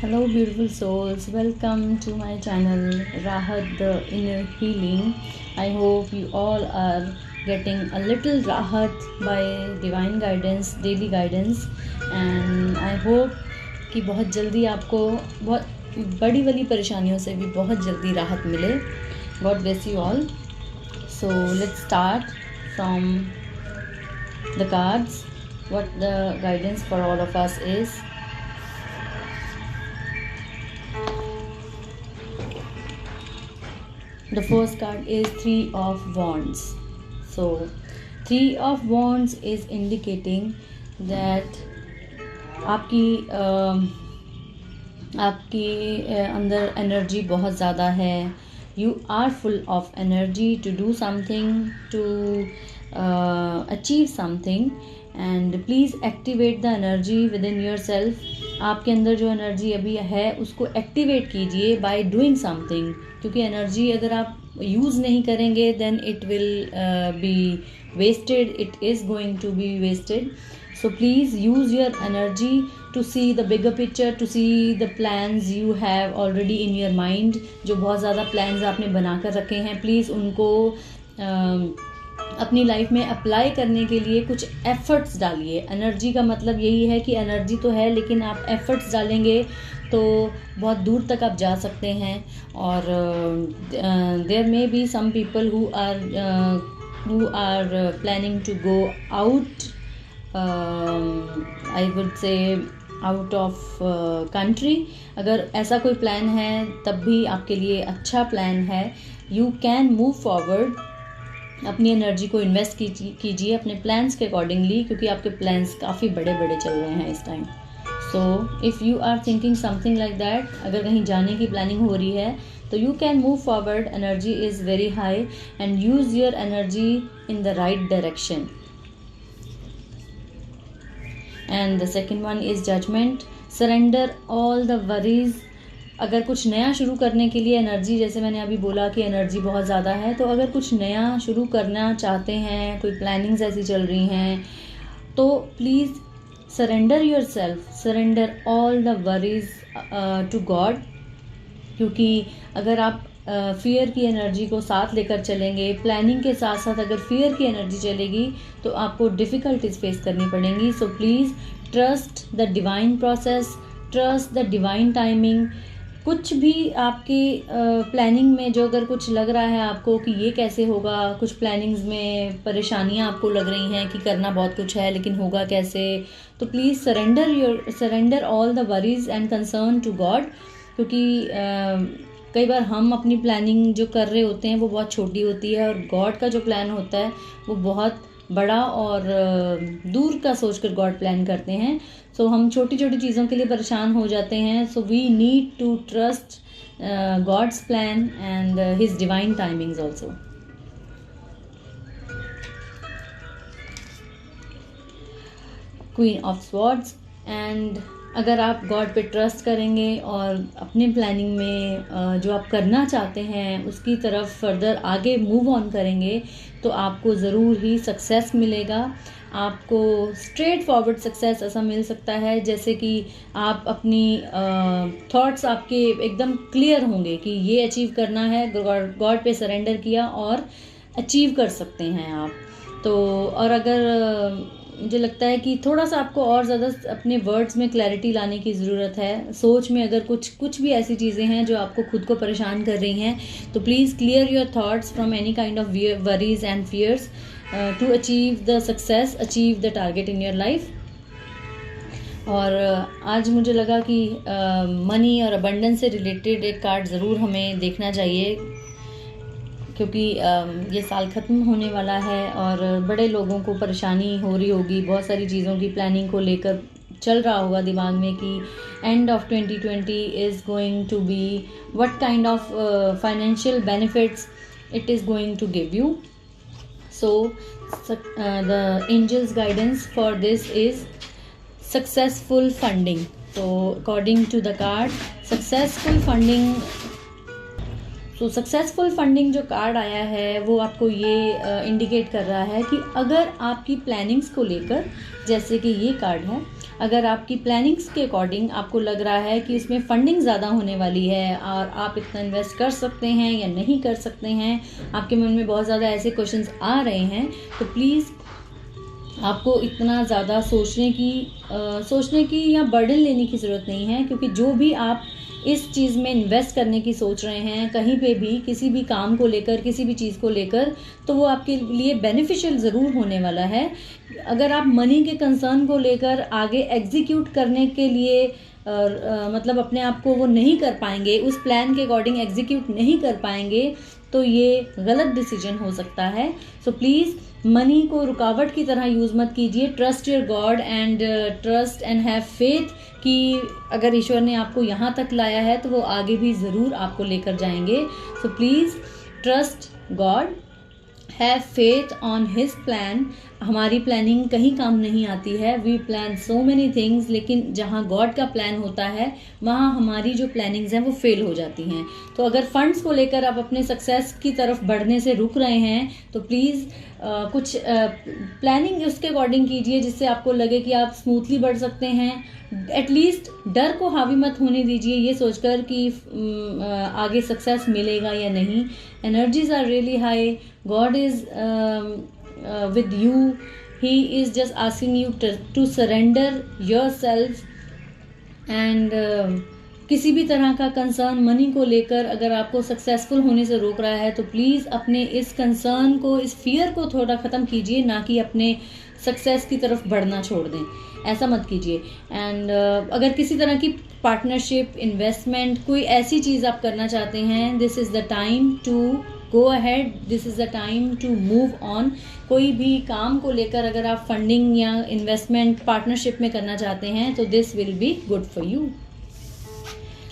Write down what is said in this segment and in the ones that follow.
Hello, beautiful souls. Welcome to my channel Rahat the Inner Healing. I hope you all are getting a little Rahat by divine guidance, daily guidance, and I hope कि बहुत जल्दी आपको बहुत बड़ी वाली परेशानियों से भी बहुत जल्दी राहत मिले. God bless you all. So let's start from the cards. What the guidance for all of us is. The first card is Three of Wands. So, Three of Wands is indicating that आपकी अंदर energy बहुत ज़्यादा है. You are full of energy to do something, to achieve something, and please activate the energy within yourself. आपके अंदर जो energy अभी है उसको एक्टिवेट कीजिए बाय डूइंग समथिंग, क्योंकि एनर्जी अगर आप यूज़ नहीं करेंगे then it will be wasted. It is going to be wasted. So please use your energy to see the bigger picture, to see the plans you have already in your mind. जो बहुत ज़्यादा plans आपने बना कर रखे हैं, please उनको अपनी लाइफ में अप्लाई करने के लिए कुछ एफर्ट्स डालिए. एनर्जी का मतलब यही है कि एनर्जी तो है, लेकिन आप एफर्ट्स डालेंगे तो बहुत दूर तक आप जा सकते हैं. और there may be some people who are planning to go out, I would say out of country. अगर ऐसा कोई प्लान है तब भी आपके लिए अच्छा प्लान है. You can move forward. अपनी एनर्जी को इन्वेस्ट कीजिए अपने प्लान्स के अकॉर्डिंगली, क्योंकि आपके प्लान्स काफ़ी बड़े बड़े चल रहे हैं इस time. So if you are thinking something like that, अगर कहीं जाने की प्लानिंग हो रही है तो you can move forward. Energy is very high and use your energy in the right direction. And the second one is judgment. Surrender all the worries. अगर कुछ नया शुरू करने के लिए एनर्जी, जैसे मैंने अभी बोला कि एनर्जी बहुत ज़्यादा है, तो अगर कुछ नया शुरू करना चाहते हैं, कोई प्लानिंग्स ऐसी चल रही हैं, तो please surrender your self, surrender all the worries to God. क्योंकि अगर आप फियर की एनर्जी को साथ लेकर चलेंगे, प्लानिंग के साथ साथ अगर फियर की एनर्जी चलेगी तो आपको डिफ़िकल्टीज फेस करनी पड़ेंगी. सो please trust the divine process, trust the divine timing. कुछ भी आपकी प्लानिंग में जो अगर कुछ लग रहा है आपको कि ये कैसे होगा, कुछ प्लानिंग्स में परेशानियां आपको लग रही हैं कि करना बहुत कुछ है लेकिन होगा कैसे, तो please surrender all the worries and concern to God. क्योंकि कई बार हम अपनी प्लानिंग जो कर रहे होते हैं वो बहुत छोटी होती है, और गॉड का जो प्लान होता है वो बहुत बड़ा और दूर का सोचकर गॉड प्लान करते हैं. सो हम छोटी छोटी चीज़ों के लिए परेशान हो जाते हैं. So we need to trust God's plan and his divine timings also. Queen of swords. And अगर आप गॉड पे ट्रस्ट करेंगे और अपने प्लानिंग में जो आप करना चाहते हैं उसकी तरफ फर्दर आगे मूव ऑन करेंगे तो आपको ज़रूर ही सक्सेस मिलेगा. आपको स्ट्रेट फॉरवर्ड सक्सेस ऐसा मिल सकता है जैसे कि आप अपनी थॉट्स आपके एकदम क्लियर होंगे कि ये अचीव करना है, गॉड पे सरेंडर किया और अचीव कर सकते हैं आप. तो और अगर मुझे लगता है कि थोड़ा सा आपको और ज़्यादा अपने वर्ड्स में क्लैरिटी लाने की ज़रूरत है. सोच में अगर कुछ भी ऐसी चीज़ें हैं जो आपको खुद को परेशान कर रही हैं, तो please clear your thoughts from any kind of worries and fears to achieve the success, achieve the target in your life. और आज मुझे लगा कि मनी और अबंडेंस से रिलेटेड एक कार्ड ज़रूर हमें देखना चाहिए, क्योंकि ये साल ख़त्म होने वाला है और बड़े लोगों को परेशानी हो रही होगी, बहुत सारी चीज़ों की प्लानिंग को लेकर चल रहा होगा दिमाग में कि end of 2020 is going to be what kind of financial benefits it is going to give you. So the angels guidance for this is successful funding. तो according to the card successful funding, तो successful funding जो card आया है वो आपको ये indicate कर रहा है कि अगर आपकी प्लानिंग्स को लेकर, जैसे कि ये कार्ड है, अगर आपकी प्लानिंग्स के अकॉर्डिंग आपको लग रहा है कि इसमें फंडिंग ज़्यादा होने वाली है और आप इतना इन्वेस्ट कर सकते हैं या नहीं कर सकते हैं, आपके मन में बहुत ज़्यादा ऐसे क्वेश्चंस आ रहे हैं, तो प्लीज़ आपको इतना ज़्यादा सोचने की या बर्डन लेने की ज़रूरत नहीं है, क्योंकि जो भी आप इस चीज़ में इन्वेस्ट करने की सोच रहे हैं, कहीं पे भी किसी भी काम को लेकर, किसी भी चीज़ को लेकर, तो वो आपके लिए बेनिफिशियल ज़रूर होने वाला है। अगर आप मनी के कंसर्न को लेकर आगे एग्जीक्यूट करने के लिए मतलब अपने आप को वो नहीं कर पाएंगे, उस प्लान के अकॉर्डिंग एग्जीक्यूट नहीं कर पाएंगे, तो ये गलत डिसीजन हो सकता है। सो प्लीज़ मनी को रुकावट की तरह यूज़ मत कीजिए। Trust your God and trust and have faith कि अगर ईश्वर ने आपको यहाँ तक लाया है तो वो आगे भी ज़रूर आपको लेकर जाएंगे। So please trust God, have faith on his plan. हमारी प्लानिंग कहीं काम नहीं आती है, we plan so many things, लेकिन जहाँ गॉड का प्लान होता है वहाँ हमारी जो प्लानिंग्स हैं वो फेल हो जाती हैं। तो अगर फंड्स को लेकर आप अपने सक्सेस की तरफ बढ़ने से रुक रहे हैं तो प्लीज़ कुछ प्लानिंग उसके अकॉर्डिंग कीजिए जिससे आपको लगे कि आप स्मूथली बढ़ सकते हैं। एटलीस्ट डर को हावी मत होने दीजिए ये सोचकर कि आगे सक्सेस मिलेगा या नहीं। Energies are really high, God is with you, he is just asking you to surrender yourself and किसी भी तरह का कंसर्न मनी को लेकर अगर आपको सक्सेसफुल होने से रोक रहा है तो प्लीज़ अपने इस कंसर्न को, इस फियर को थोड़ा ख़त्म कीजिए, ना कि अपने सक्सेस की तरफ बढ़ना छोड़ दें, ऐसा मत कीजिए। एंड अगर किसी तरह की पार्टनरशिप, इन्वेस्टमेंट, कोई ऐसी चीज़ आप करना चाहते हैं, this is the time to go ahead, this is the time to move on. कोई भी काम को लेकर अगर आप फंडिंग या इन्वेस्टमेंट पार्टनरशिप में करना चाहते हैं तो this will be good for you.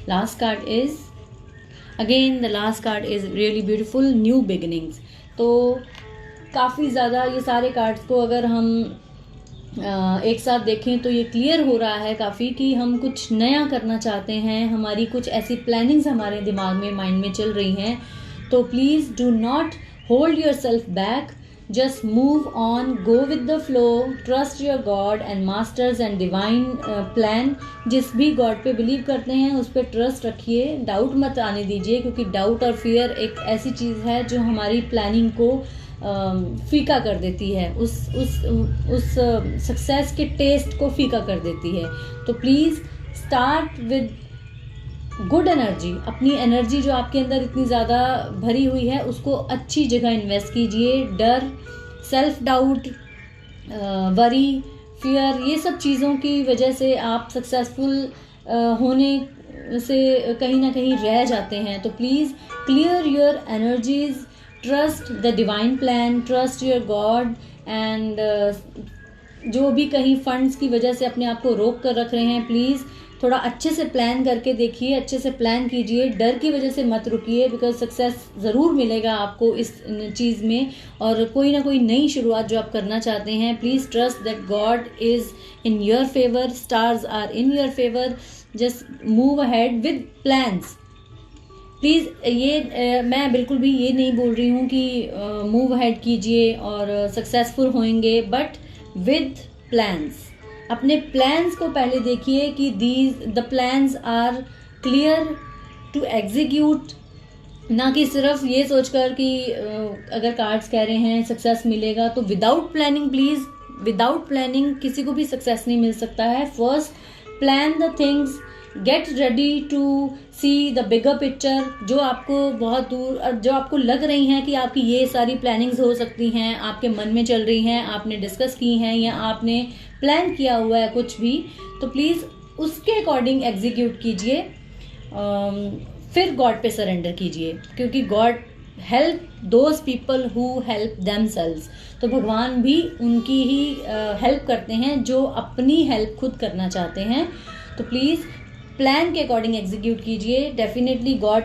Last card is again, the last card is really beautiful, new beginnings. तो काफ़ी ज़्यादा ये सारे कार्ड्स को अगर हम एक साथ देखें तो ये क्लियर हो रहा है काफ़ी कि हम कुछ नया करना चाहते हैं, हमारी कुछ ऐसी प्लानिंग्स हमारे दिमाग में, माइंड में चल रही हैं। तो please do not hold your self back, just move on, go with the flow, trust your God and masters and divine plan. जिस भी गॉड पे बिलीव करते हैं उस पर ट्रस्ट रखिए, डाउट मत आने दीजिए, क्योंकि डाउट और फियर एक ऐसी चीज़ है जो हमारी प्लानिंग को फीका कर देती है, उस सक्सेस के टेस्ट को फीका कर देती है। तो please start with good energy. अपनी एनर्जी जो आपके अंदर इतनी ज़्यादा भरी हुई है उसको अच्छी जगह इन्वेस्ट कीजिए। डर, सेल्फ डाउट, वरी, फियर, ये सब चीज़ों की वजह से आप सक्सेसफुल होने से कहीं ना कहीं रह जाते हैं। तो please clear your energies, trust the divine plan, trust your God and जो भी कहीं फंड्स की वजह से अपने आप को रोक कर रख रहे हैं, प्लीज़ थोड़ा अच्छे से प्लान करके देखिए, अच्छे से प्लान कीजिए, डर की वजह से मत रुकिए, बिकॉज सक्सेस ज़रूर मिलेगा आपको इस चीज़ में। और कोई ना कोई नई शुरुआत जो आप करना चाहते हैं, please trust that God is in your favour, stars are in your favour, just move ahead with plans. Please ये मैं बिल्कुल भी ये नहीं बोल रही हूँ कि मूव अहेड कीजिए और सक्सेसफुल होंगे, बट विद प्लान्स। अपने प्लान्स को पहले देखिए कि the plans are clear to execute, ना कि सिर्फ ये सोचकर कि अगर कार्ड्स कह रहे हैं सक्सेस मिलेगा तो without planning, please without planning किसी को भी सक्सेस नहीं मिल सकता है। First plan the things, get ready to see the bigger picture. जो आपको बहुत दूर, जो आपको लग रही हैं कि आपकी ये सारी प्लानिंग्स हो सकती हैं, आपके मन में चल रही हैं, आपने डिस्कस की हैं या आपने प्लान किया हुआ है कुछ भी, तो प्लीज़ उसके अकॉर्डिंग एग्जीक्यूट कीजिए, फिर गॉड पे सरेंडर कीजिए, क्योंकि God help those people who help themselves. तो भगवान भी उनकी ही हेल्प करते हैं जो अपनी हेल्प खुद करना चाहते हैं। तो प्लीज़ प्लान के अकॉर्डिंग एग्जीक्यूट कीजिए। डेफिनेटली गॉड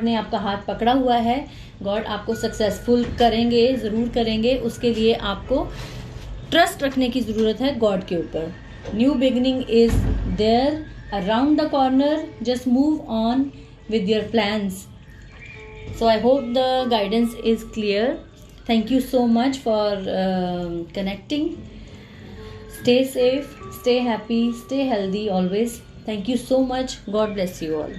ने आपका हाथ पकड़ा हुआ है, गॉड आपको सक्सेसफुल करेंगे, ज़रूर करेंगे। उसके लिए आपको ट्रस्ट रखने की ज़रूरत है गॉड के ऊपर। New beginning is there around the corner, just move on with your plans. So I hope the guidance is clear. Thank you so much for connecting. Stay safe, stay happy, stay healthy always. Thank you so much. God bless you all.